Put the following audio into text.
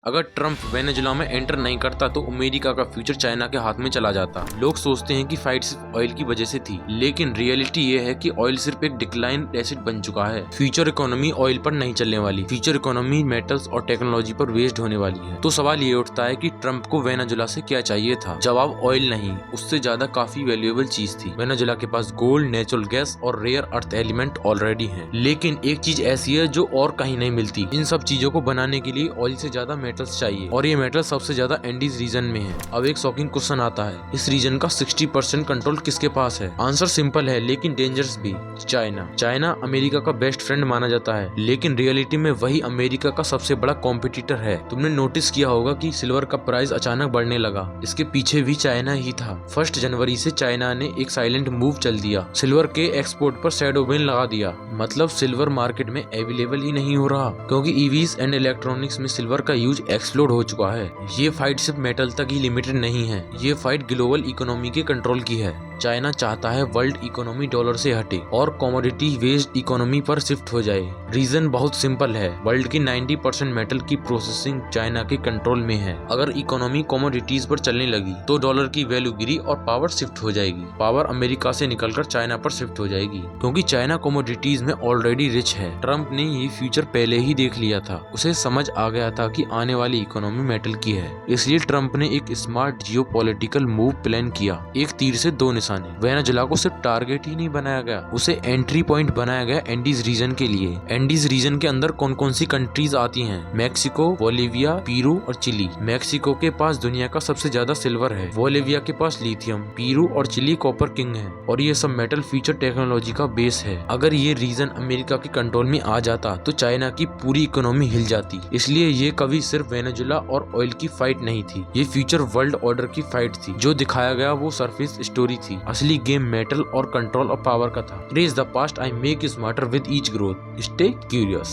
अगर Trump Venezuela में enter नहीं करता तो अमेरिका का फ्यूचर चाइना के हाथ में चला जाता। लोग सोचते हैं कि फाइट सिर्फ ऑयल की वजह से थी, लेकिन रियलिटी ये है कि ऑयल सिर्फ एक डिक्लाइन एसिड बन चुका है। फ्यूचर इकोनॉमी ऑयल पर नहीं चलने वाली, फ्यूचर इकोनॉमी मेटल्स और टेक्नोलॉजी पर बेस्ड होने वाली है। तो सवाल ये उठता है कि ट्रंप को वेनेजुला से क्या चाहिए था? जवाब ऑयल नहीं, उससे ज्यादा काफी वैल्यूएबल चीज थी। वेनेजुला के पास गोल्ड, नेचुरल गैस और रेयर अर्थ एलिमेंट ऑलरेडी है, लेकिन एक चीज ऐसी है जो और कहीं नहीं मिलती। इन सब चीजों को बनाने के लिए ऑयल से ज्यादा मेटल्स चाहिए, और ये मेटल सबसे ज्यादा एंडीज रीजन में है। अब एक शॉकिंग क्वेश्चन आता है, इस रीजन का 60% कंट्रोल किसके पास है? आंसर सिंपल है लेकिन डेंजरस भी, चाइना। चाइना अमेरिका का बेस्ट फ्रेंड माना जाता है, लेकिन रियलिटी में वही अमेरिका का सबसे बड़ा कॉम्पिटिटर है। तुमने नोटिस किया होगा कि सिल्वर का प्राइस अचानक बढ़ने लगा, इसके पीछे भी चाइना ही था। 1 जनवरी से चाइना ने एक साइलेंट मूव चल दिया, सिल्वर के एक्सपोर्ट पर शैडो बैन लगा दिया। मतलब सिल्वर मार्केट में अवेलेबल ही नहीं हो रहा, क्योंकि ईवीज एंड इलेक्ट्रॉनिक्स में सिल्वर का यूज एक्सप्लोड हो चुका है। ये फाइट सिर्फ मेटल तक ही लिमिटेड नहीं है, ये फाइट ग्लोबल इकोनॉमी के कंट्रोल की है। चाइना चाहता है वर्ल्ड इकोनॉमी डॉलर से हटे और कमोडिटी बेस्ड इकोनॉमी पर शिफ्ट हो जाए। रीजन बहुत सिंपल है, वर्ल्ड की 90% मेटल की प्रोसेसिंग चाइना के कंट्रोल में है। अगर इकोनॉमी कमोडिटीज पर चलने लगी तो डॉलर की वैल्यू गिरी और पावर शिफ्ट हो जाएगी। पावर अमेरिका से निकलकर चाइना पर शिफ्ट हो जाएगी, क्योंकि चाइना कमोडिटीज में ऑलरेडी रिच है। ट्रम्प ने ये फ्यूचर पहले ही देख लिया था, उसे समझ आ गया था कि आने वाली इकोनॉमी मेटल की है। इसलिए ट्रम्प ने एक स्मार्ट जियोपॉलिटिकल मूव प्लान किया, एक तीर से 2 निशाने। वेनेजुला को सिर्फ टारगेट ही नहीं बनाया गया, उसे एंट्री पॉइंट बनाया गया एंडीज रीजन के लिए। एंडीज रीजन के अंदर कौन कौन सी कंट्रीज आती हैं? मैक्सिको, बोलिविया, पेरू और चिली। मैक्सिको के पास दुनिया का सबसे ज्यादा सिल्वर है, बोलिविया के पास लिथियम, पेरू और चिली कॉपर किंग है, और ये सब मेटल फ्यूचर टेक्नोलॉजी का बेस है। अगर ये रीजन अमेरिका के कंट्रोल में आ जाता तो चाइना की पूरी इकोनॉमी हिल जाती। इसलिए ये कभी सिर्फ वेनेजुला और ऑयल की फाइट नहीं थी, ये फ्यूचर वर्ल्ड ऑर्डर की फाइट थी। जो दिखाया गया वो सरफेस स्टोरी थी, असली गेम मेटल और कंट्रोल और पावर का था। Raise the past, I make smarter with each growth, stay curious.